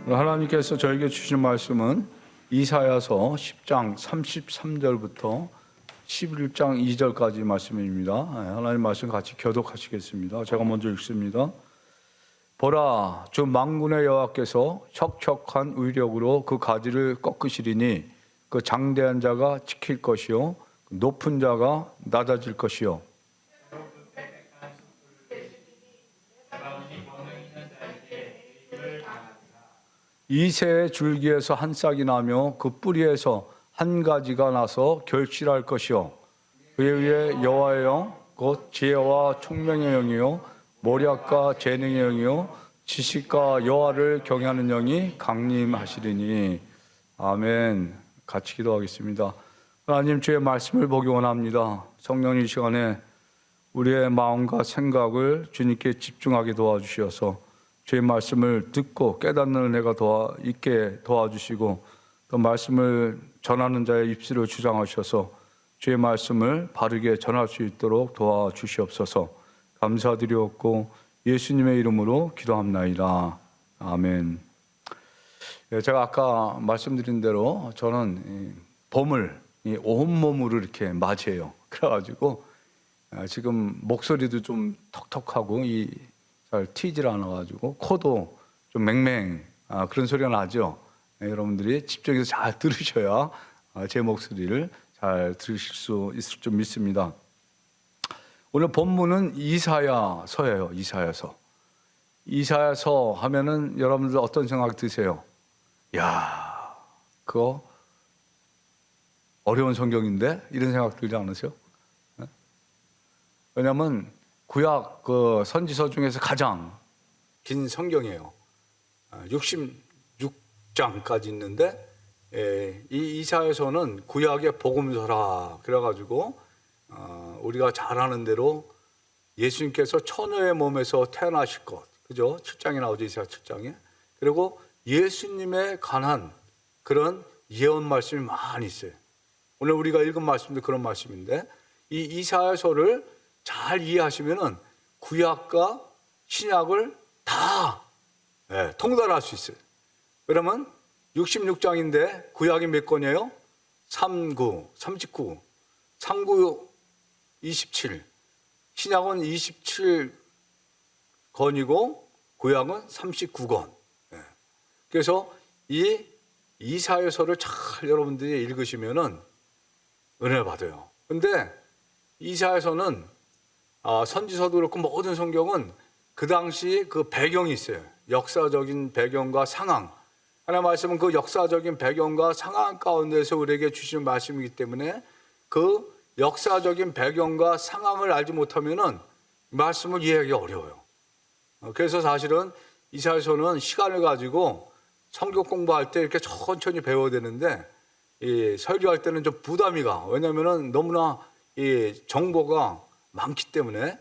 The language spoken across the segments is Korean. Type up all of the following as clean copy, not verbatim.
하나님께서 저에게 주신 말씀은 이사야서 10장 33절부터 11장 2절까지 말씀입니다. 하나님 말씀 같이 교독하시겠습니다. 제가 먼저 읽습니다. 보라, 주 만군의 여호와께서 척척한 의력으로 그 가지를 꺾으시리니 그 장대한 자가 지킬 것이요 높은 자가 낮아질 것이요 이새의 줄기에서 한 싹이 나며 그 뿌리에서 한 가지가 나서 결실할 것이요 그에 의해 여호와의 영 곧 지혜와 총명의 영이요 모략과 재능의 영이요 지식과 여호와를 경외하는 영이 강림하시리니. 아멘. 같이 기도하겠습니다. 하나님, 주의 말씀을 보기 원합니다. 성령님, 이 시간에 우리의 마음과 생각을 주님께 집중하게 도와주셔서 주의 말씀을 듣고 깨닫는 은혜가 있게 도와주시고 또 말씀을 전하는 자의 입술을 주장하셔서 주의 말씀을 바르게 전할 수 있도록 도와주시옵소서. 감사드리옵고 예수님의 이름으로 기도합나이다. 아멘. 제가 아까 말씀드린 대로 저는 봄을 온몸으로 이렇게 맞이해요. 그래가지고 지금 목소리도 좀 턱턱하고 잘 튀질 않아가지고 코도 좀 맹맹 그런 소리가 나죠. 여러분들이 집중해서 잘 들으셔야 제 목소리를 잘 들으실 수 있을 줄 믿습니다. 오늘 본문은 이사야서예요. 이사야서. 이사야서 하면은 여러분들 어떤 생각 드세요? 야, 그거 어려운 성경인데? 이런 생각 들지 않으세요? 왜냐하면 구약 그 선지서 중에서 가장 긴 성경이에요. 66장까지 있는데 이 이사야서는 구약의 복음서라. 그래가지고 우리가 잘 아는 대로 예수님께서 처녀의 몸에서 태어나실 것, 그죠? 7장에 나오죠. 이사야 7장에. 그리고 예수님에 관한 그런 예언 말씀이 많이 있어요. 오늘 우리가 읽은 말씀도 그런 말씀인데 이 이사야서를 잘 이해하시면은 구약과 신약을 다 통달할 수 있어요. 그러면 66장인데 구약이 몇 권이에요? 39, 27. 신약은 27권이고 구약은 39권. 그래서 이 이사야서를 잘 여러분들이 읽으시면은 은혜 받아요. 근데 이사야서는 선지서도 그렇고 모든 성경은 그 당시 그 배경이 있어요. 역사적인 배경과 상황. 하나님 말씀은 그 역사적인 배경과 상황 가운데서 우리에게 주시는 말씀이기 때문에 그 역사적인 배경과 상황을 알지 못하면은 말씀을 이해하기 어려워요. 그래서 사실은 이사야서는 시간을 가지고 성경 공부할 때 이렇게 천천히 배워야 되는데 이 설교할 때는 좀 부담이 가. 왜냐하면은 너무나 이 정보가 많기 때문에.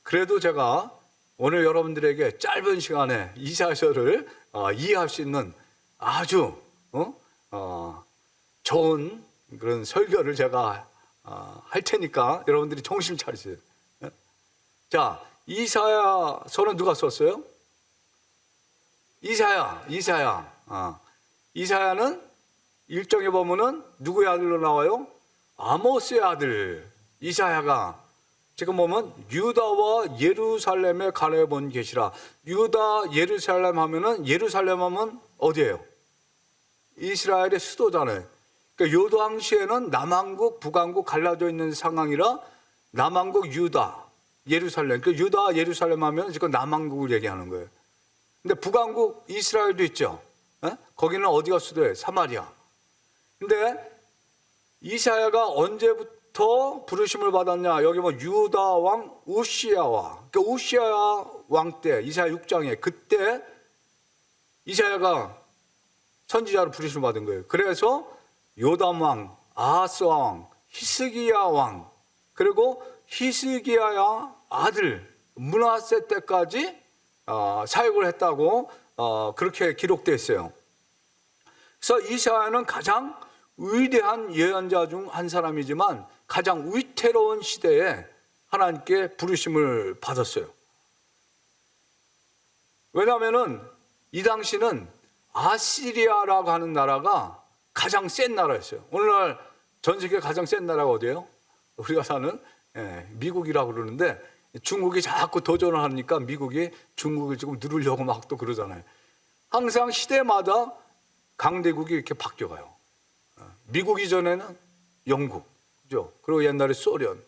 그래도 제가 오늘 여러분들에게 짧은 시간에 이사야서를 이해할 수 있는 아주 좋은 그런 설교를 제가 할 테니까 여러분들이 정신 차리세요. 자, 이사야서는 누가 썼어요? 이사야. 이사야는 1장에 보면은 누구의 아들로 나와요? 아모스의 아들 이사야가 지금 보면 유다와 예루살렘에 관해 본 계시라. 유다 예루살렘 하면은 예루살렘 하면 어디예요? 이스라엘의 수도잖아요. 그러니까 요 당시에는 남한국, 북한국 갈라져 있는 상황이라 남한국 유다, 예루살렘. 그러니까 유다, 예루살렘 하면 지금 남한국을 얘기하는 거예요. 근데 북한국 이스라엘도 있죠. 거기는 어디가 수도예요? 사마리아. 근데 이사야가 언제부터 부르심을 받았냐? 여기 뭐 유다 왕 우시야와, 그러니까 우시야 왕 때, 이사야 6장에 그때 이사야가 선지자로 부르심을 받은 거예요. 그래서 요담 왕, 아하스 왕, 히스기야 왕, 그리고 히스기야의 아들 므낫세 때까지 사역을 했다고 그렇게 기록되어 있어요. 그래서 이사야는 가장 위대한 예언자 중 한 사람이지만 가장 위태로운 시대에 하나님께 부르심을 받았어요. 왜냐하면은 이 당시는 아시리아라고 하는 나라가 가장 센 나라였어요. 오늘날 전 세계 가장 센 나라가 어디예요? 우리가 사는 미국이라고 그러는데 중국이 자꾸 도전을 하니까 미국이 중국을 지금 누르려고 막 또 그러잖아요. 항상 시대마다 강대국이 이렇게 바뀌어가요. 미국 이전에는 영국, 그죠? 그리고 옛날에 소련.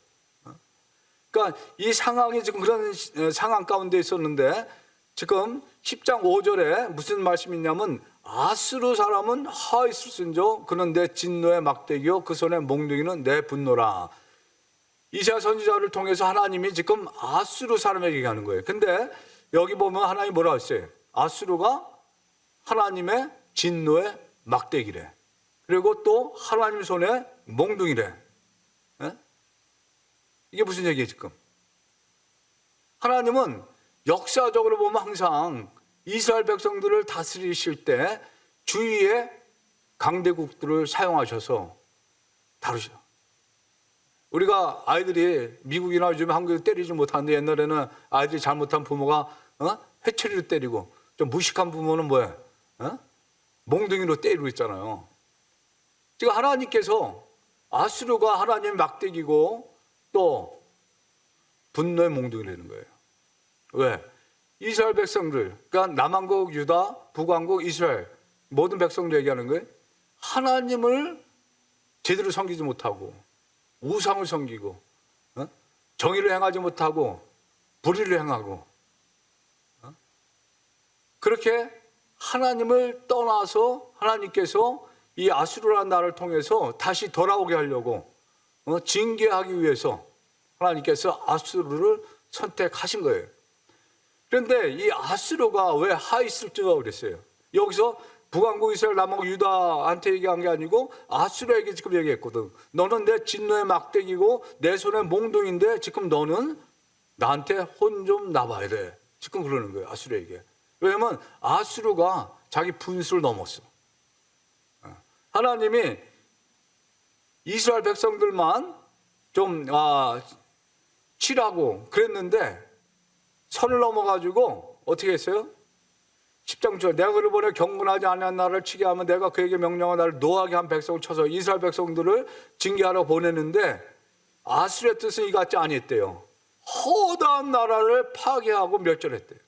그러니까 이 상황이 지금 그런 상황 가운데 있었는데 지금 10장 5절에 무슨 말씀이 있냐면 아수르 사람은 하있을진저 그는 내 진노의 막대기요 그 손의 몽둥이는 내 분노라. 이사야 선지자를 통해서 하나님이 지금 아수르 사람에게 얘기하는 거예요. 근데 여기 보면 하나님이 뭐라 했어요? 아수르가 하나님의 진노의 막대기래. 그리고 또 하나님 손에 몽둥이래. 예? 이게 무슨 얘기예요 지금? 하나님은 역사적으로 보면 항상 이스라엘 백성들을 다스리실 때 주위에 강대국들을 사용하셔서 다루셔. 우리가 아이들이 미국이나 요즘 한국에 때리지 못하는데 옛날에는 아이들이 잘못한 부모가 회초리로 때리고 좀 무식한 부모는 뭐야? 몽둥이로 때리고 있잖아요. 지금 하나님께서 아수르가 하나님의 막대기고 또 분노의 몽둥이라는 거예요. 왜? 이스라엘 백성들, 그러니까 남왕국 유다, 북왕국 이스라엘 모든 백성들 얘기하는 거예요. 하나님을 제대로 섬기지 못하고 우상을 섬기고 정의를 행하지 못하고 불의를 행하고 그렇게 하나님을 떠나서 하나님께서 이 아수르라는 나라를 통해서 다시 돌아오게 하려고 징계하기 위해서 하나님께서 아수르를 선택하신 거예요. 그런데 이 아수르가 왜 하있을지가 그랬어요. 여기서 북왕국 이스라엘 남왕국 유다한테 얘기한 게 아니고 아수르에게 지금 얘기했거든. 너는 내 진노의 막대기고 내 손에 몽둥인데 지금 너는 나한테 혼 좀 나봐야 돼. 지금 그러는 거예요. 아수르에게. 왜냐하면 아수르가 자기 분수를 넘었어. 하나님이 이스라엘 백성들만 좀 치라고 그랬는데 선을 넘어가지고 어떻게 했어요? 10장 9절 내가 그를 보내 경건하지 않은 나라를 치게 하면 내가 그에게 명령한 나를 노하게 한 백성을 쳐서 이스라엘 백성들을 징계하러 보냈는데 아수르의 뜻은 이 같지 아니했대요. 허다한 나라를 파괴하고 멸절했대요.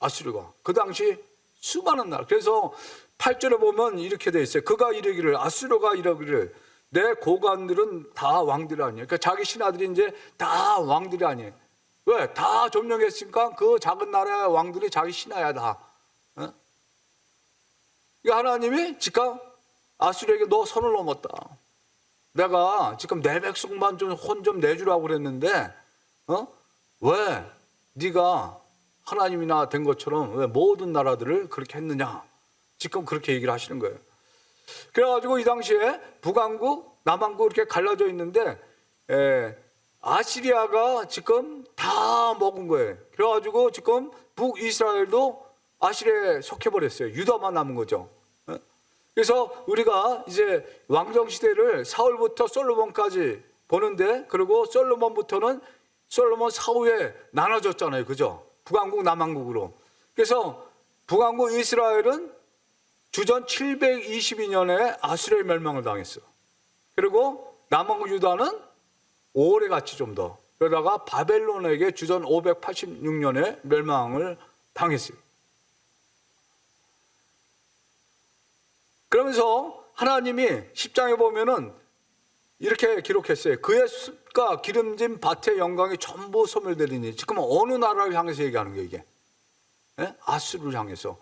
아수르가 그 당시 수많은 나라. 그래서 8절에 보면 이렇게 돼 있어요. 그가 이르기를 아수르가 이르기를 내 고관들은 다 왕들이 아니에요. 그러니까 자기 신하들이 이제 다 왕들이 아니에요. 왜? 다 점령했으니까 그 작은 나라의 왕들이 자기 신하야 다. 하나님이 지금 아수르에게 너 선을 넘었다. 내가 지금 내 백성만 좀 혼 좀 내주라고 그랬는데 왜 네가 하나님이나 된 것처럼 왜 모든 나라들을 그렇게 했느냐. 지금 그렇게 얘기를 하시는 거예요. 그래가지고 이 당시에 북왕국, 남왕국 이렇게 갈라져 있는데 아시리아가 지금 다 먹은 거예요. 그래가지고 지금 북이스라엘도 아시리아에 속해버렸어요. 유다만 남은 거죠. 그래서 우리가 이제 왕정시대를 사울부터 솔로몬까지 보는데 그리고 솔로몬부터는 솔로몬 사후에 나눠졌잖아요. 그죠? 북왕국, 남왕국으로. 그래서 북왕국 이스라엘은 주전 722년에 아수르의 멸망을 당했어요. 그리고 남왕국 유다는 오래 같이 좀 더. 그러다가 바벨론에게 주전 586년에 멸망을 당했어요. 그러면서 하나님이 10장에 보면은 이렇게 기록했어요. 그의 숲과 기름진 밭의 영광이 전부 소멸되리니. 지금 어느 나라를 향해서 얘기하는 거예요, 이게? 아수르를 향해서.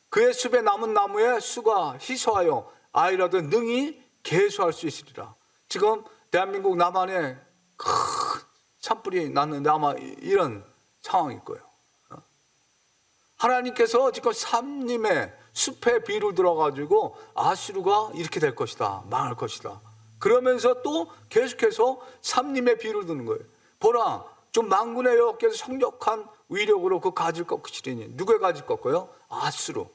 그의 숲에 남은 나무에 수가 희소하여 아이라도 능히 계수할 수 있으리라. 지금 대한민국 남한에 큰 산불이 났는데 아마 이런 상황일 거예요. 하나님께서 지금 삼림의 숲에 비를 들어가지고 아수르가 이렇게 될 것이다. 망할 것이다. 그러면서 또 계속해서 삼림의 비를 드는 거예요. 보라, 좀 만군의 여호와께서 성력한 위력으로 그 가지를 꺾으시리니. 누구의 가지를 꺾어요? 아수르.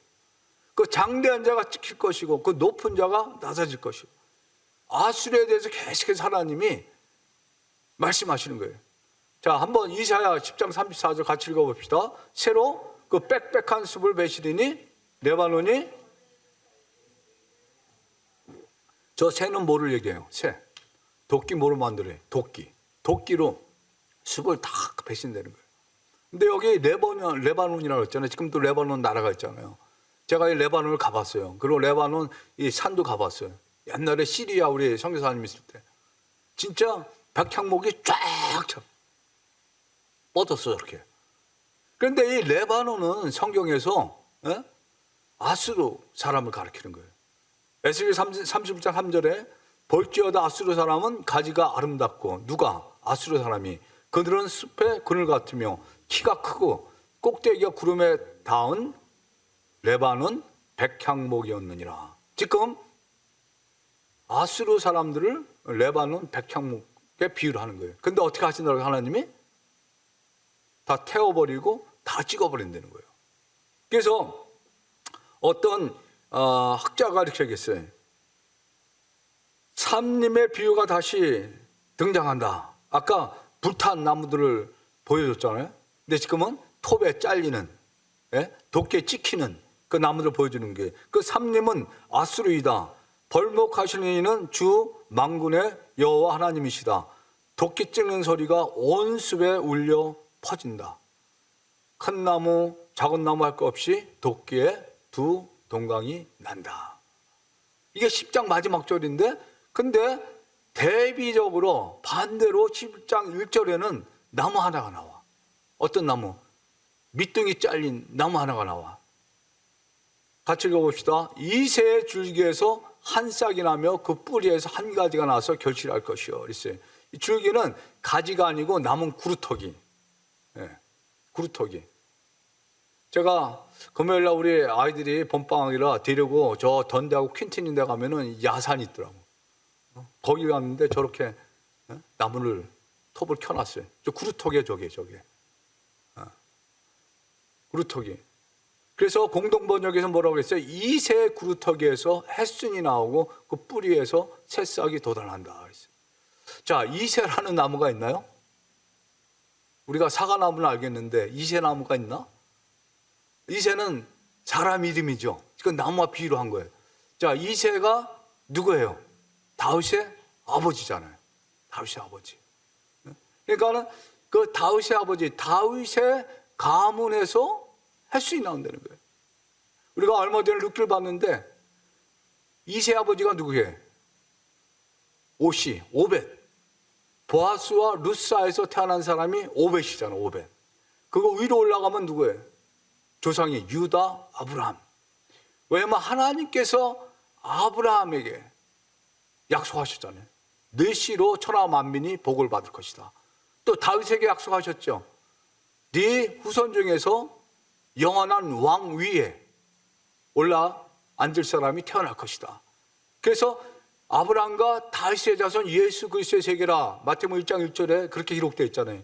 그 장대한 자가 찍힐 것이고 그 높은 자가 낮아질 것이고. 아수르에 대해서 계속해서 하나님이 말씀하시는 거예요. 자, 한번 이사야 10장 34절 같이 읽어봅시다. 새로 그 빽빽한 숲을 베시리니 레바논이 저 새는 뭐를 얘기해요? 새. 도끼 뭐로 만들어요? 도끼. 도끼로 숲을 다 배신되는 거예요. 근데 여기 레바논이라고 했잖아요. 지금도 레바논 나라가 있잖아요. 제가 이 레바논을 가봤어요. 그리고 레바논 이 산도 가봤어요. 옛날에 시리아 우리 선교사님 있을 때. 진짜 백향목이 쫙 뻗었어요, 이렇게. 그런데 이 레바논은 성경에서 아수르 사람을 가리키는 거예요. 에스겔 30장 3절에 볼지어다 아수르 사람은 가지가 아름답고 누가? 아수르 사람이 그들은 숲의 그늘 같으며 키가 크고 꼭대기가 구름에 닿은 레바논 백향목이었느니라. 지금 아수르 사람들을 레바논 백향목에 비유를 하는 거예요. 근데 어떻게 하신다고 하나님이? 다 태워버리고 다 찍어버린다는 거예요. 그래서 어떤 학자가 이렇게 얘기했어요. 삼림의 비유가 다시 등장한다. 아까 불탄 나무들을 보여줬잖아요. 근데 지금은 톱에 잘리는, 도끼에 찍히는 그 나무들 보여주는 게, 그 삼림은 아수르이다. 벌목하시는 이는 주 만군의 여호와 하나님이시다. 도끼 찍는 소리가 온 숲에 울려 퍼진다. 큰 나무, 작은 나무 할 것 없이 도끼에 두 동강이 난다. 이게 10장 마지막 절인데, 근데 대비적으로 반대로 10장 1절에는 나무 하나가 나와. 어떤 나무? 밑둥이 잘린 나무 하나가 나와. 같이 읽어봅시다. 이새의 줄기에서 한 싹이 나며 그 뿌리에서 한 가지가 나서 결실할 것이요. 그랬어요. 이 줄기는 가지가 아니고 남은 구루터기. 구루터기. 제가 금요일날 우리 아이들이 봄방학이라 데리고 저 던대하고 퀸틴인데 가면은 야산이 있더라고. 거기 갔는데 저렇게 나무를 톱을 켜놨어요. 저 구루터기에 저게. 구루터기. 그래서 공동번역에서 뭐라고 했어요? 이 새 구루터기에서 햇순이 나오고 그 뿌리에서 새싹이 돋아난다. 그랬어요. 자, 이새라는 나무가 있나요? 우리가 사과나무는 알겠는데 이새나무가 있나? 이새는 사람 이름이죠. 그건 나무와 비유로 한 거예요. 자, 이새가 누구예요? 다윗의 아버지잖아요. 다윗의 아버지. 그러니까는 그 다윗의 아버지, 다윗의 가문에서 햇순이 나온다는 거예요. 우리가 얼마 전에 룻기를 봤는데 이새 아버지가 누구예요? 오시, 오벳. 보아스와 룻사에서 태어난 사람이 오벳이잖아, 오벳. 그거 위로 올라가면 누구예요? 조상이 유다, 아브라함. 왜냐면 하나님께서 아브라함에게 약속하셨잖아요. 네 씨로 천하 만민이 복을 받을 것이다. 또 다윗에게 약속하셨죠. 네 후손 중에서 영원한 왕 위에 올라 앉을 사람이 태어날 것이다. 그래서 아브라함과 다윗의 자손 예수 그리스도의 세계라 마태복음 1장 1절에 그렇게 기록되어 있잖아요.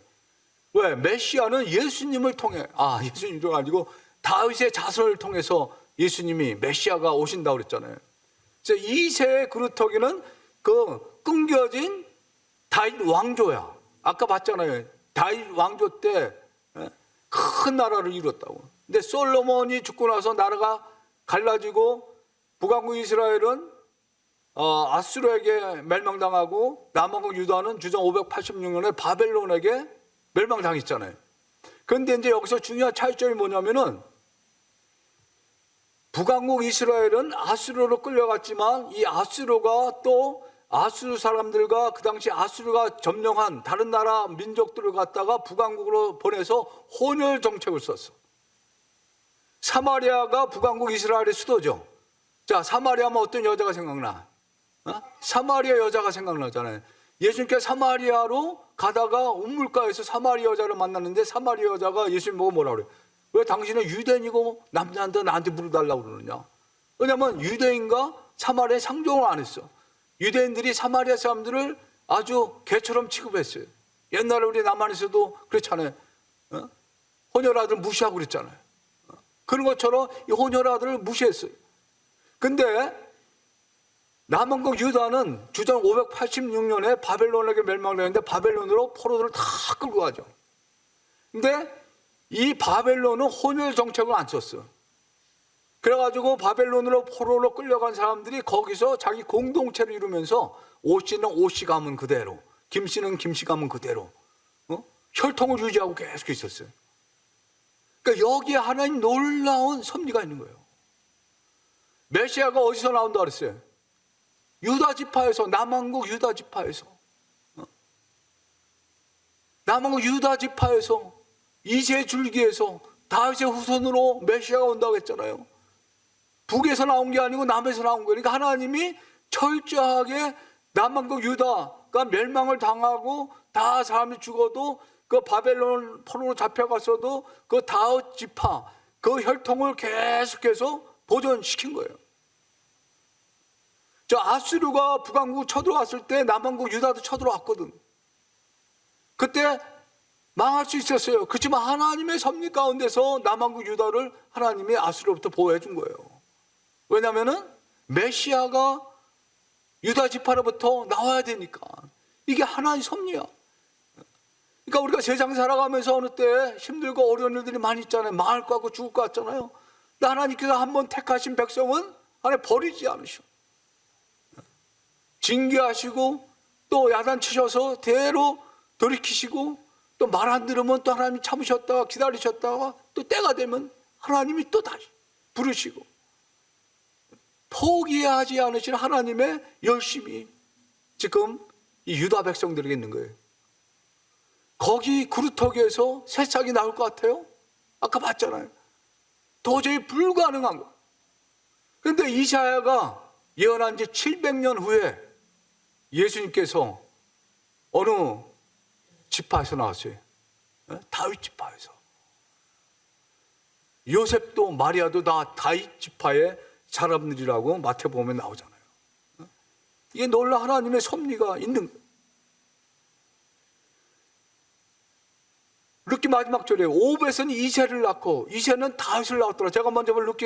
왜? 메시아는 예수님을 통해, 예수님도 아니고 다윗의 자손을 통해서 예수님이 메시아가 오신다고 그랬잖아요. 그래서 이새의 그루터기는 그 끊겨진 다윗 왕조야. 아까 봤잖아요. 다윗 왕조 때 큰 나라를 이뤘다고. 근데 솔로몬이 죽고 나서 나라가 갈라지고 북왕국 이스라엘은 아수르에게 멸망당하고 남왕국 유다는 주전 586년에 바벨론에게 멸망당했잖아요. 그런데 이제 여기서 중요한 차이점이 뭐냐면은 북왕국 이스라엘은 아수르로 끌려갔지만 이 아수르가 또 아수르 사람들과 그 당시 아수르가 점령한 다른 나라 민족들을 갖다가 북왕국으로 보내서 혼혈 정책을 썼어. 사마리아가 북왕국 이스라엘의 수도죠. 자, 사마리아 하면 어떤 여자가 생각나? 사마리아 여자가 생각나잖아요. 예수님께서 사마리아로 가다가 우물가에서 사마리아 여자를 만났는데 사마리아 여자가 예수님 보고 뭐라 그래요? 왜 당신은 유대인이고 남자한테 나한테 물을 달라고 그러느냐? 왜냐하면 유대인과 사마리아에 상종을 안 했어. 유대인들이 사마리아 사람들을 아주 개처럼 취급했어요. 옛날에 우리 남한에서도 그렇잖아요. 혼혈아들 무시하고 그랬잖아요. 그런 것처럼 이 혼혈아들을 무시했어요. 근데 남왕국 유다는 주전 586년에 바벨론에게 멸망했는데 바벨론으로 포로들을 다 끌고 가죠. 근데 이 바벨론은 혼혈 정책을 안 썼어요. 그래가지고 바벨론으로 포로로 끌려간 사람들이 거기서 자기 공동체를 이루면서 오씨는 오씨 가문 그대로, 김씨는 김씨 가문 그대로 혈통을 유지하고 계속 있었어요. 그러니까 여기에 하나님 놀라운 섭리가 있는 거예요. 메시아가 어디서 나온다 그랬어요? 유다 지파에서, 남한국 유다 지파에서, 남한국 유다 지파에서, 이세 줄기에서 다윗의 후손으로 메시아가 온다고 했잖아요. 북에서 나온 게 아니고 남에서 나온 거예요. 그러니까 하나님이 철저하게 남한국 유다가 멸망을 당하고 다 사람이 죽어도 그 바벨론 포로로 잡혀갔어도 그 다윗 지파 그 혈통을 계속해서 보존시킨 거예요. 저 아수르가 북왕국 쳐들어왔을 때 남한국 유다도 쳐들어왔거든. 그때 망할 수 있었어요. 그렇지만 하나님의 섭리 가운데서 남한국 유다를 하나님이 아수르로부터 보호해 준 거예요. 왜냐하면 메시아가 유다 지파로부터 나와야 되니까. 이게 하나의 섭리야. 그러니까 우리가 세상 살아가면서 어느 때 힘들고 어려운 일들이 많이 있잖아요. 망할 것 같고 죽을 것 같잖아요. 근데 하나님께서 한번 택하신 백성은 하나님 버리지 않으셔. 징계하시고 또 야단치셔서 대로 돌이키시고 또 말 안 들으면 또 하나님이 참으셨다가 기다리셨다가 또 때가 되면 하나님이 또 다시 부르시고 포기하지 않으신 하나님의 열심이 지금 이 유다 백성들에게 있는 거예요. 거기 구루터기에서 새싹이 나올 것 같아요? 아까 봤잖아요. 도저히 불가능한 거. 그런데 이사야가 예언한 지 700년 후에 예수님께서 어느 지파에서 나왔어요? 다윗 지파에서. 요셉도 마리아도 다 다윗 지파의 사람들이라고 마태복음에 나오잖아요. 이게 놀라 하나님의 섭리가 있는 거예요. 르기 마지막 절에 오벳은 이새를 낳고 이새는 다윗을 낳았더라. 제가 먼저 르기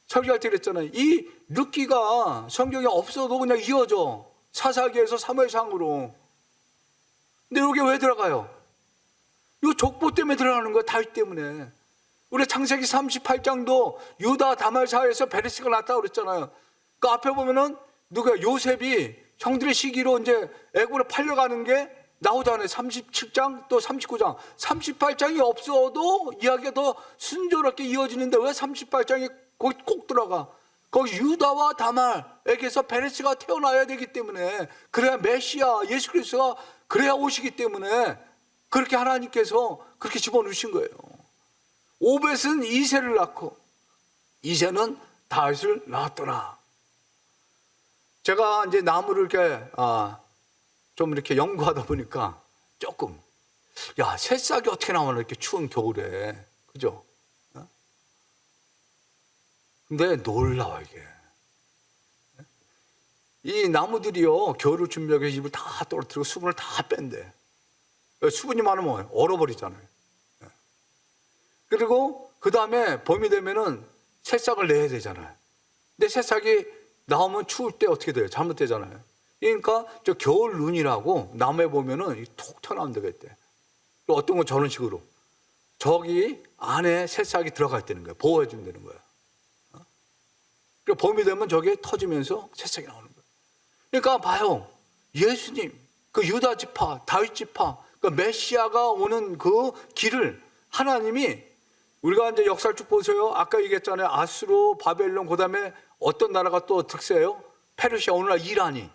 설교할 때 그랬잖아요. 이 르기가 성경에 없어도 그냥 이어져. 사사기에서 사무엘상으로. 근데 여기 왜 들어가요? 이 족보 때문에 들어가는 거예요. 다윗 때문에. 우리 창세기 38장도 유다 다말 사이에서 베레스가 났다고 그랬잖아요. 그 앞에 보면은 누가 요셉이 형들의 시기로 이제 애굽으로 팔려가는 게 나오잖아요. 37장 또 39장. 38장이 없어도 이야기가 더 순조롭게 이어지는데 왜 38장이 거기 꼭 들어가? 거기 유다와 다말에게서 베레스가 태어나야 되기 때문에, 그래야 메시아 예수 그리스도가 그래야 오시기 때문에 그렇게 하나님께서 그렇게 집어넣으신 거예요. 오벳은 이새를 낳고 이새는 다윗을 낳았더라. 제가 이제 나무를 이렇게 좀 이렇게 연구하다 보니까 조금, 야, 새싹이 어떻게 나오나 이렇게 추운 겨울에, 그죠? 근데 놀라워 이게. 이 나무들이요, 겨울을 준비하기 위해서 입을 다 떨어뜨리고 수분을 다 뺀대. 수분이 많으면 얼어버리잖아요. 그리고 그 다음에 봄이 되면은 새싹을 내야 되잖아요. 근데 새싹이 나오면 추울 때 어떻게 돼요? 잘못되잖아요. 그러니까 저 겨울 눈이라고 나무에 보면은 톡 튀어나온 데가 있대. 어떤 건 저런 식으로 저기 안에 새싹이 들어가 있다는 거예요. 보호해 준다는 거예요. 그러니까 봄이 되면 저게 터지면서 새싹이 나오는 거예요. 그러니까 봐요. 예수님, 그 유다 지파, 다윗 지파, 그 메시아가 오는 그 길을 하나님이, 우리가 이제 역사를 쭉 보세요. 아까 얘기했잖아요. 아수르, 바벨론, 그 다음에 어떤 나라가 또 특세예요? 페르시아, 오늘날 이란이.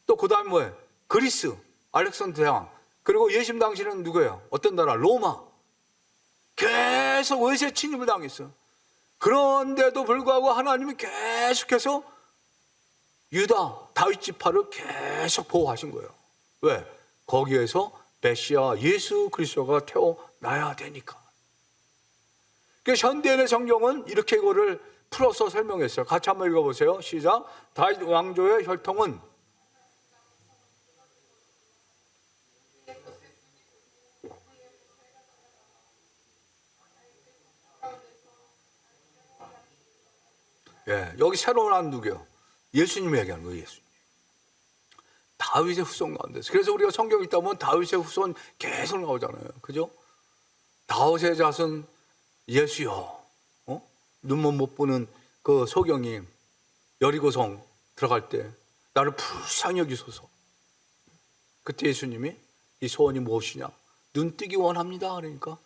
또 그 다음에 뭐예요? 그리스, 알렉산더 대왕. 그리고 예수님 당시는 누구예요? 어떤 나라? 로마. 계속 외세 침입을 당했어요. 그런데도 불구하고 하나님이 계속해서 유다, 다윗 지파를 계속 보호하신 거예요. 왜? 거기에서 메시아 예수 그리스도가 태어나야 되니까. 그래서 현대인의 성경은 이렇게 이거를 풀어서 설명했어요. 같이 한번 읽어보세요. 시작. 다윗 왕조의 혈통은 여기 새로운 한 누구요? 예수님이 얘기하는 거예요. 예수님. 다윗의 후손 가운데서. 그래서 우리가 성경 읽다 보면 다윗의 후손 계속 나오잖아요. 그죠? 다윗의 자손 예수여. 눈먼 못 보는 그 소경이 여리고성 들어갈 때 나를 불쌍히 여기소서. 그때 예수님이 이 소원이 무엇이냐? 눈 뜨기 원합니다. 그러니까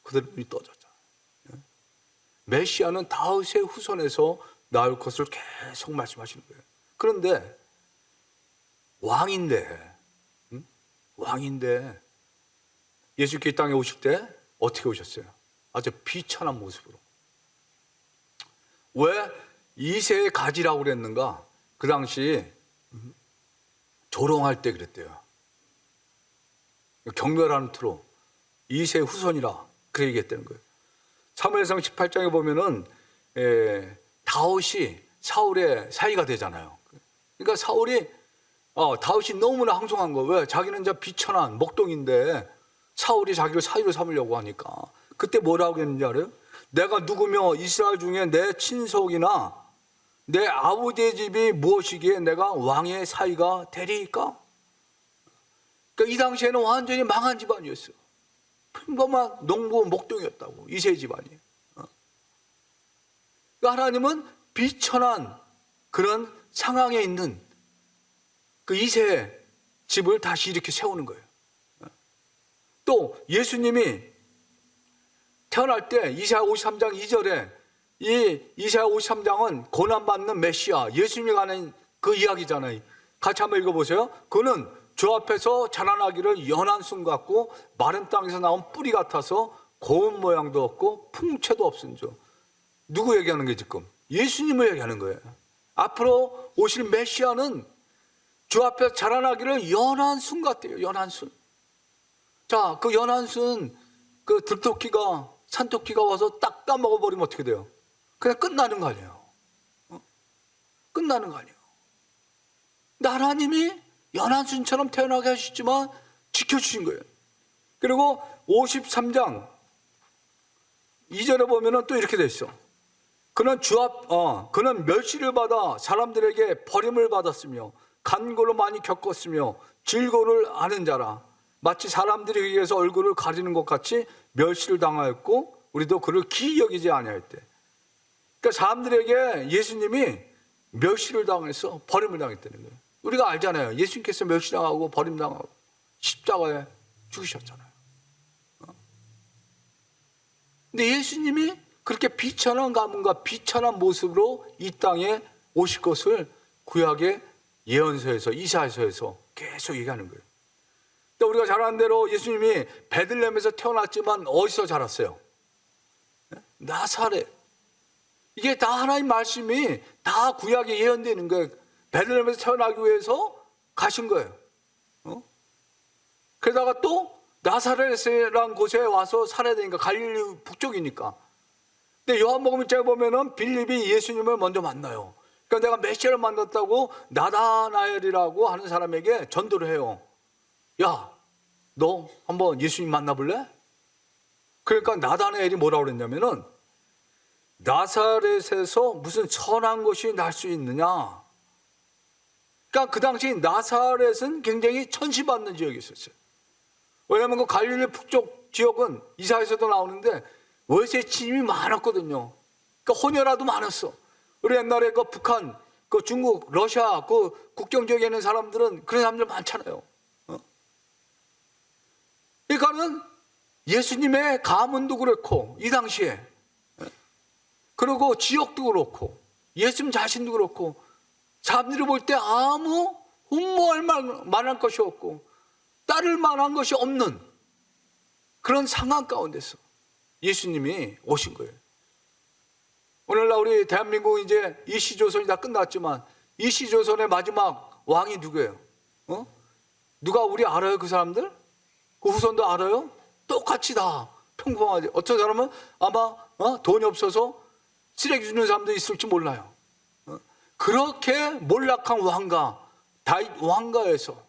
그대로 눈이 떠졌잖아요. 메시아는 다윗의 후손에서 나올 것을 계속 말씀하시는 거예요. 그런데 왕인데 예수께 이 땅에 오실 때 어떻게 오셨어요? 아주 비천한 모습으로. 왜 이새의 가지라고 그랬는가? 그 당시 조롱할 때 그랬대요. 경멸하는 투로 이새의 후손이라 그렇게 얘기했다는 거예요. 사무엘상 18장에 보면은 다윗이 사울의 사이가 되잖아요. 그러니까 다윗이 너무나 항송한 거예요. 왜? 자기는 이제 비천한 목동인데 사울이 자기를 사위로 삼으려고 하니까. 그때 뭐라고 했는지 알아요? 내가 누구며 이스라엘 중에 내 친속이나 내 아버지의 집이 무엇이기에 내가 왕의 사위가 되리까? 그러니까 이 당시에는 완전히 망한 집안이었어요. 평범한 농부 목동이었다고, 이세 집안이. 그러니까 하나님은 비천한 그런 상황에 있는 그 이세 집을 다시 이렇게 세우는 거예요. 또 예수님이 태어날 때 이사야 53장 2절에 이 이사야 53장은 고난받는 메시아, 예수님이 가는 그 이야기잖아요. 같이 한번 읽어보세요. 그는 주 앞에서 자라나기를 연한 순 같고 마른 땅에서 나온 뿌리 같아서 고운 모양도 없고 풍채도 없은 줄. 누구 얘기하는 게 지금? 예수님을 얘기하는 거예요. 앞으로 오실 메시아는 주 앞에서 자라나기를 연한 순 같아요. 연한 순. 자, 그 연한 순, 그 들토끼가, 산토끼가 와서 딱 따먹어버리면 어떻게 돼요? 그냥 끝나는 거 아니에요. 끝나는 거 아니에요. 근데 하나님이 연한 순처럼 태어나게 하시지만 지켜주신 거예요. 그리고 53장 2절에 보면은 또 이렇게 돼 있어. 그는 멸시를 받아 사람들에게 버림을 받았으며 간고를 많이 겪었으며 질고를 아는 자라. 마치 사람들이 의해서 얼굴을 가리는 것 같이 멸시를 당하였고 우리도 그를 기이 여기지 아니하였대. 그러니까 사람들에게 예수님이 멸시를 당해서 버림을 당했다는 거예요. 우리가 알잖아요. 예수님께서 멸시당하고 버림당하고 십자가에 죽으셨잖아요. 근데 예수님이 그렇게 비천한 가문과 비천한 모습으로 이 땅에 오실 것을 구약의 예언서에서 이사야서에서 계속 얘기하는 거예요. 근데 우리가 잘 아는 대로 예수님이 베들레헴에서 태어났지만 어디서 자랐어요? 나사렛. 이게 다 하나님 말씀이 다 구약에 예언되는 거예요. 베들레헴에서 태어나기 위해서 가신 거예요. 그러다가 또 나사렛이라는 곳에 와서 살아야 되니까, 갈릴리 북쪽이니까. 근데 요한복음 1장에 보면은 빌립이 예수님을 먼저 만나요. 그러니까 내가 메시아를 만났다고 나다나엘이라고 하는 사람에게 전도를 해요. 야, 너 한번 예수님 만나볼래? 그러니까 나다나엘이 뭐라고 그랬냐면은 나사렛에서 무슨 선한 것이 날 수 있느냐. 그러니까 그 당시 나사렛은 굉장히 천시받는 지역이 있었어요. 왜냐하면 그 갈릴리 북쪽 지역은 이사야에서도 나오는데 외세 침입이 많았거든요. 그러니까 혼혈아도 많았어. 우리 옛날에 그 북한, 그 중국, 러시아 그 국경 지역에 있는 사람들은 그런 사람들 많잖아요. 그러니까는 예수님의 가문도 그렇고 이 당시에, 그리고 지역도 그렇고 예수님 자신도 그렇고 사람들이 볼 때 아무 흠모할 만한 것이 없고 따를 만한 것이 없는 그런 상황 가운데서 예수님이 오신 거예요. 오늘날 우리 대한민국 이제 이시조선이 다 끝났지만 이시조선의 마지막 왕이 누구예요? 누가 우리 알아요? 그 사람들? 그 후손도 알아요? 똑같이 다 평범하지. 어떤 사람은 아마 돈이 없어서 쓰레기 주는 사람도 있을지 몰라요. 그렇게 몰락한 왕가, 다윗 왕가에서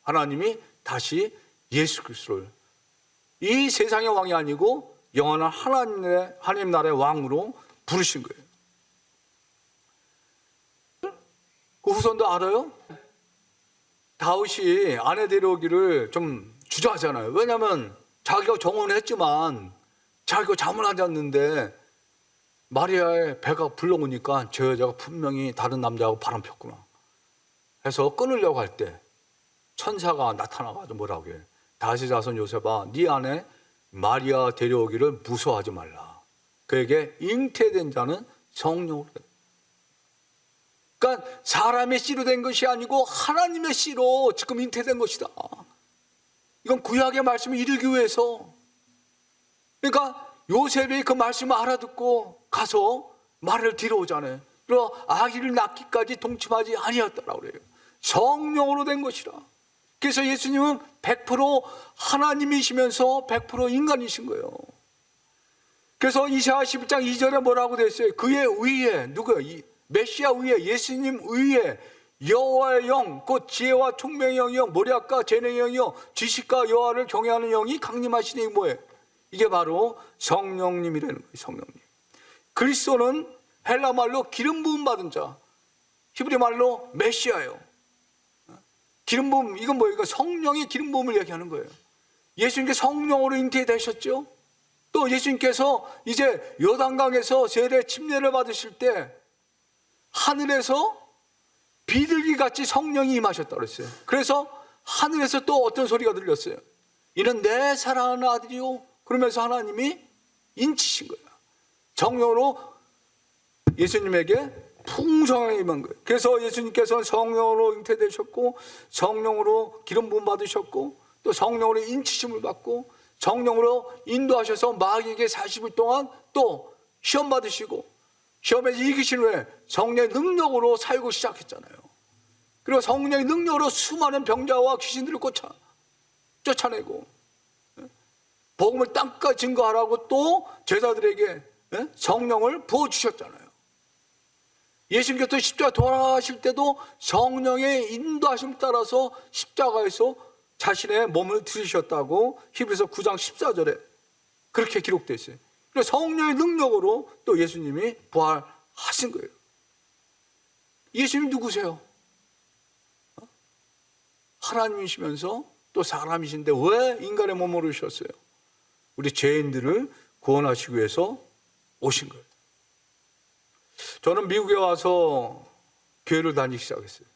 하나님이 다시 예수 그리스도를 이 세상의 왕이 아니고 영원한 하나님 나라의 왕으로 부르신 거예요. 그 후손도 알아요? 다윗이 아내 데려오기를 좀 주저하잖아요. 왜냐하면 자기가 정언했지만 자기가 자문하지 않는데 마리아의 배가 불러오니까 저 여자가 분명히 다른 남자하고 바람 폈구나 해서 끊으려고 할 때 천사가 나타나가지고 뭐라고 해? 다시 자손 요셉아, 네 안에 마리아 데려오기를 무서워하지 말라. 그에게 잉태된 자는 성령으로. 그러니까 사람의 씨로 된 것이 아니고 하나님의 씨로 지금 잉태된 것이다. 이건 구약의 말씀을 이루기 위해서. 그러니까 요셉이 그 말씀을 알아듣고 가서 말을 들어오잖아요. 그리고 아기를 낳기까지 동침하지 아니었다라고 그래요. 성령으로 된 것이라. 그래서 예수님은 100% 하나님이시면서 100% 인간이신 거예요. 그래서 이사야 11장 2절에 뭐라고 되어 있어요? 그의 위에, 누구예요? 메시아 위에, 예수님 위에 여호와의 영, 곧 지혜와 총명의 영이요, 모략과 재능의 영이요, 지식과 여호와를 경외하는 영이 강림하시니 뭐예요? 이게 바로 성령님이라는 거예요. 성령님. 그리스도는 헬라 말로 기름 부음 받은 자, 히브리 말로 메시아예요. 기름 부음, 이건 뭐예요? 이거 성령의 기름 부음을 얘기하는 거예요. 예수님께 성령으로 잉태되셨죠. 또 예수님께서 이제 요단강에서 세례 침례를 받으실 때 하늘에서 비둘기같이 성령이 임하셨다고 그랬어요. 그래서 하늘에서 또 어떤 소리가 들렸어요? 이는 내 사랑하는 아들이요. 그러면서 하나님이 인치신 거예요. 성령으로 예수님에게 풍성하게 임한 거예요. 그래서 예수님께서는 성령으로 잉태되셨고, 성령으로 기름 부음 받으셨고, 또 성령으로 인치심을 받고, 성령으로 인도하셔서 마귀에게 40일 동안 또 시험 받으시고, 시험에서 이기신 후에 성령의 능력으로 살고 시작했잖아요. 그리고 성령의 능력으로 수많은 병자와 귀신들을 쫓아내고, 복음을 땅까지 증거하라고 또 제자들에게 성령을 부어주셨잖아요. 예수님께서 십자가 돌아가실 때도 성령의 인도하심 따라서 십자가에서 자신의 몸을 들이셨다고 히브리서 9장 14절에 그렇게 기록되어 있어요. 그래서 성령의 능력으로 또 예수님이 부활하신 거예요. 예수님 누구세요? 하나님이시면서 또 사람이신데 왜 인간의 몸으로 오셨어요? 우리 죄인들을 구원하시기 위해서 오신 거예요. 저는 미국에 와서 교회를 다니기 시작했어요.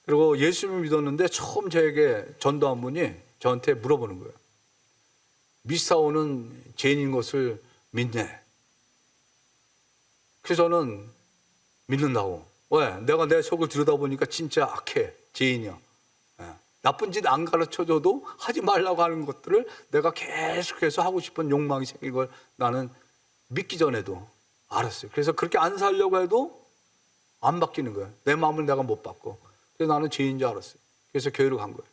그리고 예수님을 믿었는데 처음 저에게 전도한 분이 저한테 물어보는 거예요. 미사오는 죄인인 것을 믿네. 그래서 저는 믿는다고. 왜? 내가 내 속을 들여다보니까 진짜 악해. 죄인이야. 나쁜 짓 안 가르쳐줘도 하지 말라고 하는 것들을 내가 계속해서 하고 싶은 욕망이 생긴 걸 나는 믿기 전에도 알았어요. 그래서 그렇게 안 살려고 해도 안 바뀌는 거예요. 내 마음을 내가 못 바꿔. 그래서 나는 죄인인 줄 알았어요. 그래서 교회로 간 거예요.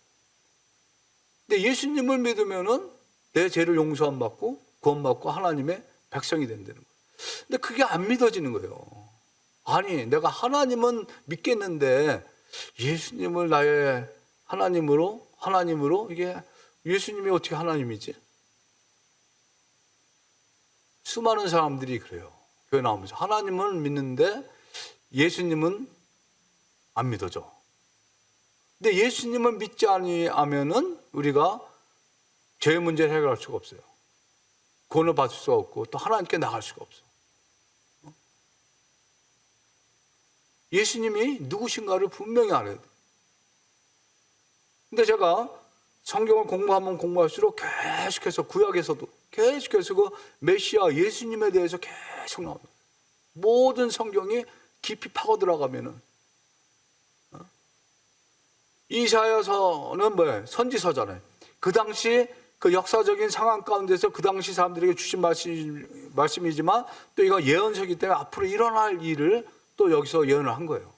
근데 예수님을 믿으면은 내 죄를 용서함 받고 구원받고 하나님의 백성이 된다는 거예요. 근데 그게 안 믿어지는 거예요. 아니, 내가 하나님은 믿겠는데 예수님을 나의 하나님으로 이게 예수님이 어떻게 하나님이지? 수많은 사람들이 그래요. 교회 나오면서 하나님은 믿는데 예수님은 안 믿어져. 근데 예수님을 믿지 아니하면은 우리가 죄의 문제를 해결할 수가 없어요. 구원을 받을 수가 없고 또 하나님께 나갈 수가 없어. 예수님이 누구신가를 분명히 알아야 돼. 근데 제가 성경을 공부하면 공부할수록 계속해서 구약에서도 계속해서 그 메시아 예수님에 대해서 계속 나옵니다. 모든 성경이 깊이 파고 들어가면은 이사야서는 뭐예요? 선지서잖아요. 그 당시 그 역사적인 상황 가운데서 그 당시 사람들에게 주신 말씀이지만 또 이거 예언서이기 때문에 앞으로 일어날 일을 또 여기서 예언을 한 거예요.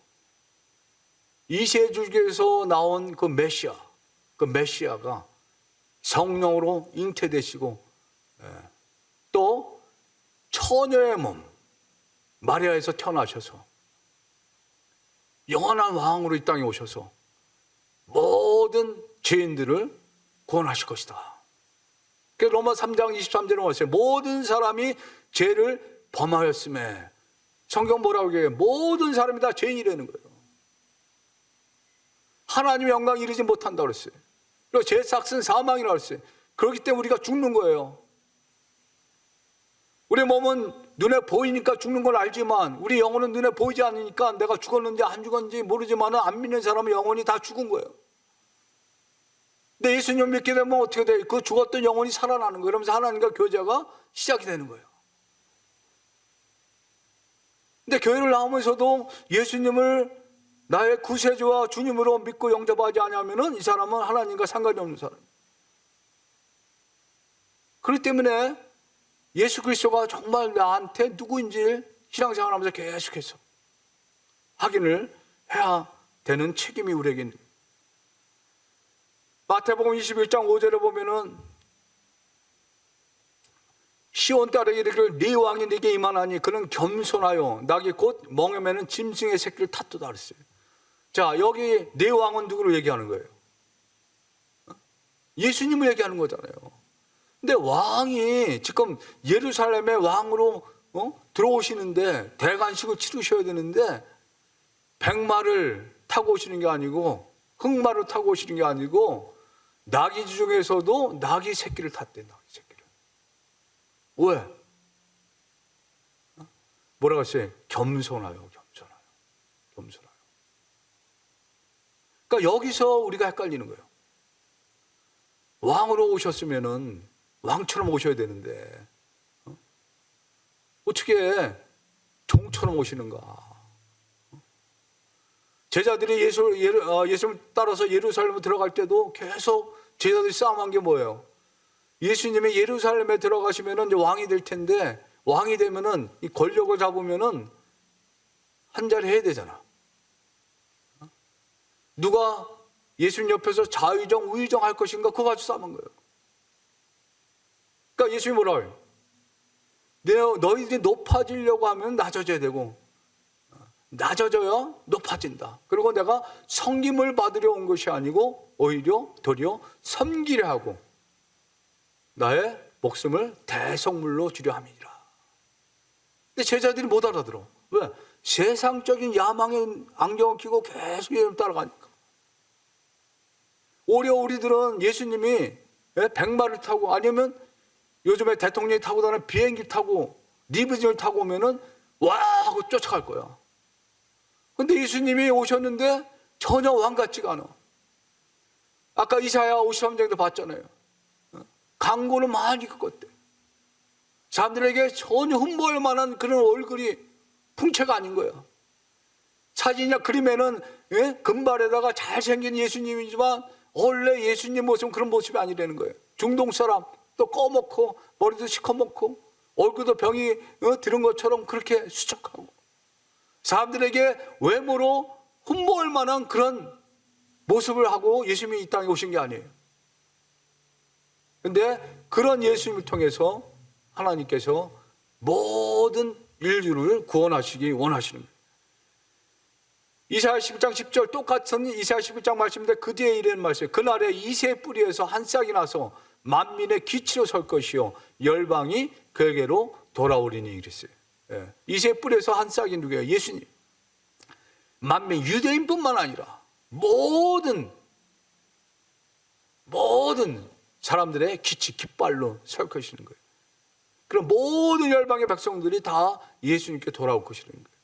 이세줄기에서 나온 그 메시아가 성령으로 잉태되시고 또 처녀의 몸 마리아에서 태어나셔서 영원한 왕으로 이 땅에 오셔서 모든 죄인들을 구원하실 것이다. 그래서 로마 3장 23절에 왔어요. 모든 사람이 죄를 범하였음에 성경 뭐라고 얘기해요? 모든 사람이 다 죄인이라는 거예요. 하나님의 영광 이르지 못한다고 그랬어요. 그리고 죄 삭은 사망이라고 그랬어요. 그렇기 때문에 우리가 죽는 거예요. 우리 몸은 눈에 보이니까 죽는 걸 알지만 우리 영혼은 눈에 보이지 않으니까 내가 죽었는지 안 죽었는지 모르지만 안 믿는 사람은 영혼이 다 죽은 거예요. 근데 예수님 믿게 되면 어떻게 돼? 그 죽었던 영혼이 살아나는 거예요. 그러면서 하나님과 교제가 시작이 되는 거예요. 근데 교회를 나오면서도 예수님을 나의 구세주와 주님으로 믿고 영접하지 않으면 이 사람은 하나님과 상관이 없는 사람이에요. 그렇기 때문에 예수 그리스도가 정말 나한테 누구인지 신앙생활하면서 계속해서 확인을 해야 되는 책임이 우리에게 있는 거예요. 마태복음 21장 5절에 보면은 시온 딸에게 이르기를 네 왕이 네게 임하나니 그는 겸손하여 낙이 곧 멍에 매는 짐승의 새끼를 탔도다 그랬어요. 자, 여기 네 왕은 누구를 얘기하는 거예요? 예수님을 얘기하는 거잖아요. 근데 왕이 지금 예루살렘의 왕으로 들어오시는데 대관식을 치르셔야 되는데 백마를 타고 오시는 게 아니고 흑마를 타고 오시는 게 아니고 나귀 중에서도 나귀 새끼를 탔대. 나귀 새끼를. 왜? 뭐라고 했어요? 겸손하여. 그러니까 여기서 우리가 헷갈리는 거예요. 왕으로 오셨으면은 왕처럼 오셔야 되는데 어떻게 종처럼 오시는가? 제자들이 예수를 따라서 예루살렘에 들어갈 때도 계속 제자들이 싸움한 게 뭐예요? 예수님이 예루살렘에 들어가시면은 이제 왕이 될 텐데 왕이 되면은 이 권력을 잡으면은 한 자리 해야 되잖아. 누가 예수님 옆에서 좌의정 우의정 할 것인가 그거 가지고 싸움한 거예요. 그러니까 예수님이 뭐라 해요? 너희들이 높아지려고 하면 낮아져야 되고 낮아져야 높아진다. 그리고 내가 섬김을 받으려 온 것이 아니고 오히려 도리어 섬기려 하고 나의 목숨을 대속물로 주려 함이니라. 근데 제자들이 못 알아들어. 왜? 세상적인 야망의 안경을 끼고 계속 예수님 따라가니까. 오히려 우리들은 예수님이 백마를 타고 아니면 요즘에 대통령이 타고 다니는 비행기 타고 리무진을 타고 오면은 와 하고 쫓아갈 거야. 근데 예수님이 오셨는데 전혀 왕 같지가 않아. 아까 이사야 53장도 봤잖아요. 강고를 많이 긋었대. 사람들에게 전혀 흠모할 만한 그런 얼굴이 풍채가 아닌 거야. 사진이나 그림에는 금발에다가 잘생긴 예수님이지만 원래 예수님 모습은 그런 모습이 아니라는 거예요. 중동 사람 또 꺼먹고 머리도 시커멓고 얼굴도 병이 들은 것처럼 그렇게 수척하고 사람들에게 외모로 흠모할 만한 그런 모습을 하고 예수님이 이 땅에 오신 게 아니에요. 그런데 그런 예수님을 통해서 하나님께서 모든 인류를 구원하시기 원하시는 거예요. 이사야 11장 10절 똑같은 이사야 11장 말씀인데 그 뒤에 이런 말씀이에요. 그날에 이새의 뿌리에서 한 싹이 나서 만민의 기치로 설 것이요 열방이 그에게로 돌아오리니 이랬어요. 이새의 뿌리에서 한 싹이 누구예요? 예수님. 만민 유대인뿐만 아니라 모든 사람들의 기치 깃발로 설 것이는 거예요. 그럼 모든 열방의 백성들이 다 예수님께 돌아올 것이라는 거예요.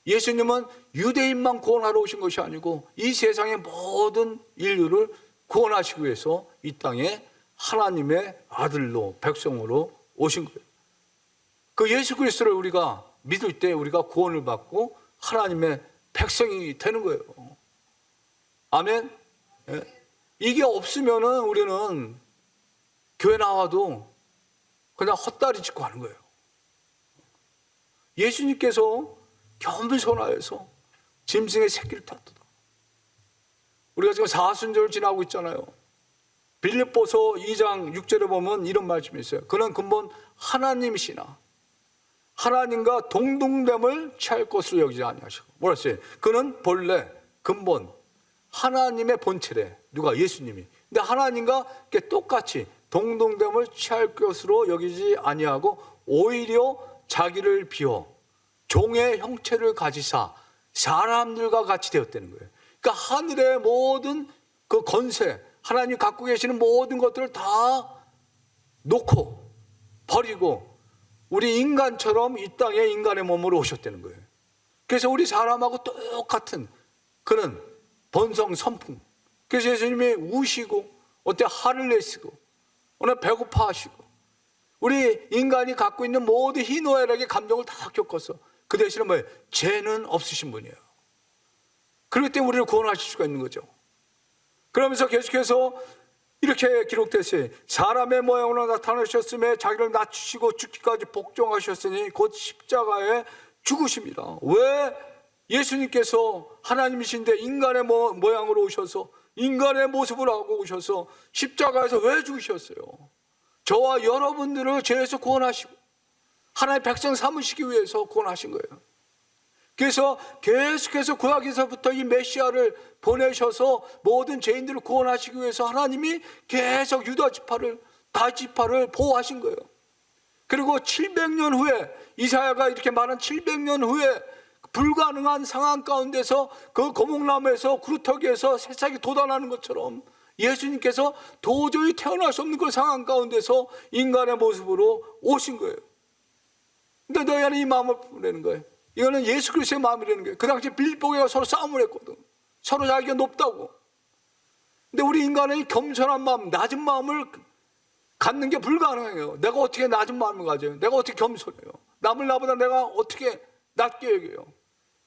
예수님은 유대인만 구원하러 오신 것이 아니고 이 세상의 모든 인류를 구원하시기 위해서 이 땅에 하나님의 아들로 백성으로 오신 거예요. 그 예수 그리스도를 우리가 믿을 때 우리가 구원을 받고 하나님의 백성이 되는 거예요. 아멘. 이게 없으면은 우리는 교회 나와도 그냥 헛다리 짚고 하는 거예요. 예수님께서 겸손하여서 짐승의 새끼를 탔도다. 우리가 지금 사순절을 지나고 있잖아요. 빌립보서 2장 6절에 보면 이런 말씀이 있어요. 그는 근본 하나님이시나 하나님과 동등됨을 취할 것으로 여기지 아니하시고 뭐라 했어요? 그는 본래 근본 하나님의 본체래. 누가? 예수님이. 근데 하나님과 똑같이 동등됨을 취할 것으로 여기지 아니하고 오히려 자기를 비워 종의 형체를 가지사 사람들과 같이 되었다는 거예요. 그러니까 하늘의 모든 그 권세, 하나님 갖고 계시는 모든 것들을 다 놓고 버리고 우리 인간처럼 이 땅에 인간의 몸으로 오셨다는 거예요. 그래서 우리 사람하고 똑같은 그런 본성 선풍. 그래서 예수님이 우시고 어때 화를 내시고 오늘 배고파하시고 우리 인간이 갖고 있는 모든 희노애락의 감정을 다 겪어서 그 대신에 뭐예요? 죄는 없으신 분이에요. 그렇기 때문에 우리를 구원하실 수가 있는 거죠. 그러면서 계속해서 이렇게 기록됐어요. 사람의 모양으로 나타나셨음에 자기를 낮추시고 죽기까지 복종하셨으니 곧 십자가에 죽으십니다. 왜 예수님께서 하나님이신데 인간의 모양으로 오셔서 인간의 모습을 하고 오셔서 십자가에서 왜 죽으셨어요? 저와 여러분들을 죄에서 구원하시고 하나님의 백성 삼으시기 위해서 구원하신 거예요. 그래서 계속해서 구약에서부터 이 메시아를 보내셔서 모든 죄인들을 구원하시기 위해서 하나님이 계속 유다 지파를, 다 지파를 보호하신 거예요. 그리고 700년 후에 이사야가 이렇게 말한 700년 후에 불가능한 상황 가운데서 그 거목나무에서 구루터기에서 새싹이 돋아나는 것처럼 예수님께서 도저히 태어날 수 없는 그 상황 가운데서 인간의 모습으로 오신 거예요. 근데 너희 안에 이 마음을 보내는 거예요. 이거는 예수 그리스도의 마음이라는 거예요. 그 당시 빌보교가 서로 싸움을 했거든. 서로 자기가 높다고. 근데 우리 인간의 겸손한 마음, 낮은 마음을 갖는 게 불가능해요. 내가 어떻게 낮은 마음을 가져요? 내가 어떻게 겸손해요? 남을 나보다 내가 어떻게 낮게 여겨요?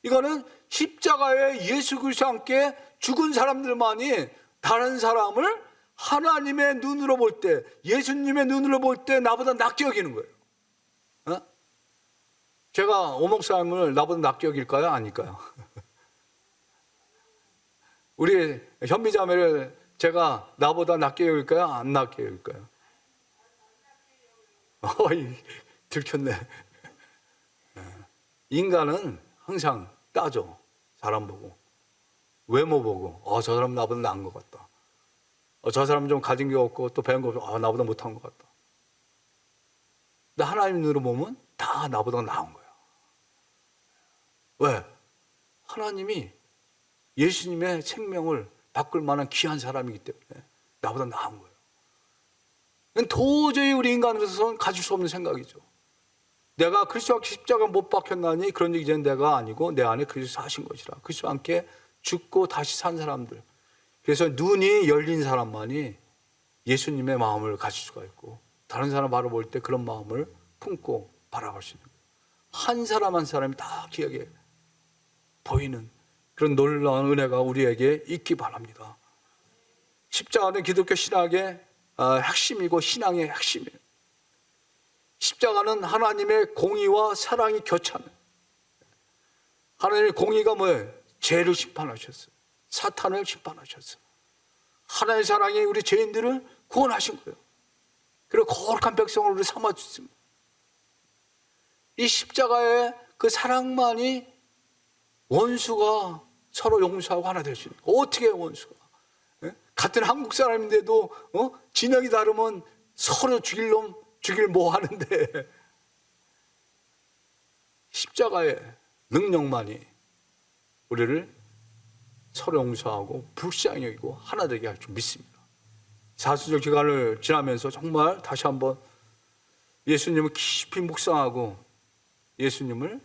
이거는 십자가에 예수 그리스도와 함께 죽은 사람들만이 다른 사람을 하나님의 눈으로 볼 때, 예수님의 눈으로 볼 때 나보다 낮게 여기는 거예요. 어? 제가 오목사님을 나보다 낮게 여길까요? 아닐까요? 우리 현미자매를 제가 나보다 낮게 여길까요? 안 낮게 여길까요? 들켰네. 인간은 항상 따져. 사람 보고 외모 보고 저 사람 나보다 나은 것 같다. 저 사람 좀 가진 게 없고 또 배운 거 없고 나보다 못한 것 같다. 근데 하나님 눈으로 보면 다 나보다 나은 거야. 왜? 하나님이 예수님의 생명을 바꿀 만한 귀한 사람이기 때문에 나보다 나은 거예요. 이건 도저히 우리 인간으로서는 가질 수 없는 생각이죠. 내가 그리스도와 십자가 못 박혔나니 그런 얘기 이제는 내가 아니고 내 안에 그리스도 사신 것이라. 그리스도와 함께 죽고 다시 산 사람들. 그래서 눈이 열린 사람만이 예수님의 마음을 가질 수가 있고 다른 사람 바라볼 때 그런 마음을 품고 바라볼 수 있는 거예요. 한 사람 한 사람이 다 귀하게 보이는 그런 놀라운 은혜가 우리에게 있기 바랍니다. 십자가는 기독교 신학의 핵심이고 신앙의 핵심이에요. 십자가는 하나님의 공의와 사랑이 교차하는, 하나님의 공의가 뭐예요? 죄를 심판하셨어요. 사탄을 심판하셨어요. 하나님의 사랑이 우리 죄인들을 구원하신 거예요. 그리고 거룩한 백성을 우리 삼아주십니다. 이 십자가의 그 사랑만이 원수가 서로 용서하고 하나 될 수 있는 거예요. 어떻게 원수가? 같은 한국 사람인데도 진영이 다르면 서로 죽일 놈 죽일 뭐 하는데 십자가의 능력만이 우리를 서로 용서하고 불쌍히 여기고 하나 되게 할 줄 믿습니다. 사순절 기간을 지나면서 정말 다시 한번 예수님을 깊이 묵상하고 예수님을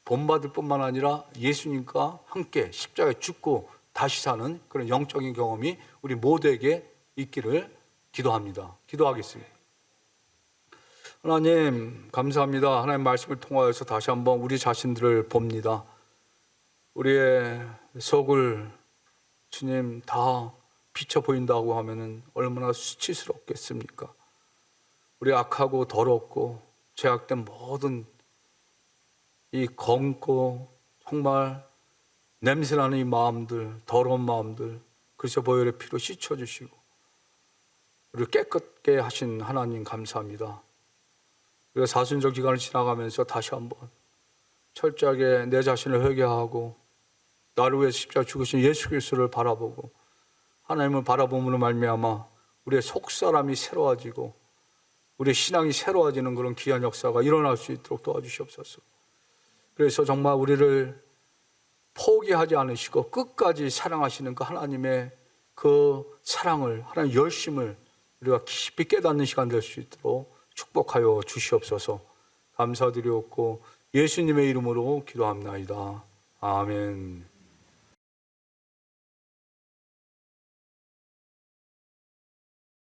본받을 뿐만 아니라 예수님과 함께 십자가에 죽고 다시 사는 그런 영적인 경험이 우리 모두에게 있기를 기도합니다. 기도하겠습니다. 하나님 감사합니다. 하나님 말씀을 통하여서 다시 한번 우리 자신들을 봅니다. 우리의 속을 주님 다 비춰 보인다고 하면은 얼마나 수치스럽겠습니까? 우리 악하고 더럽고 죄악된 모든 이 검고 정말 냄새나는 이 마음들, 더러운 마음들 그리스도 보혈의 피로 씻어주시고 우리를 깨끗게 하신 하나님 감사합니다. 우리가 사순절 기간을 지나가면서 다시 한번 철저하게 내 자신을 회개하고 나를 위해 십자가 죽으신 예수 그리스도를 바라보고 하나님을 바라봄으로 말미암아 우리의 속사람이 새로워지고 우리의 신앙이 새로워지는 그런 귀한 역사가 일어날 수 있도록 도와주시옵소서. 그래서 정말 우리를 포기하지 않으시고 끝까지 사랑하시는 그 하나님의 그 사랑을, 하나님의 열심을 우리가 깊이 깨닫는 시간 될 수 있도록 축복하여 주시옵소서. 감사드리옵고 예수님의 이름으로 기도합나이다. 아멘.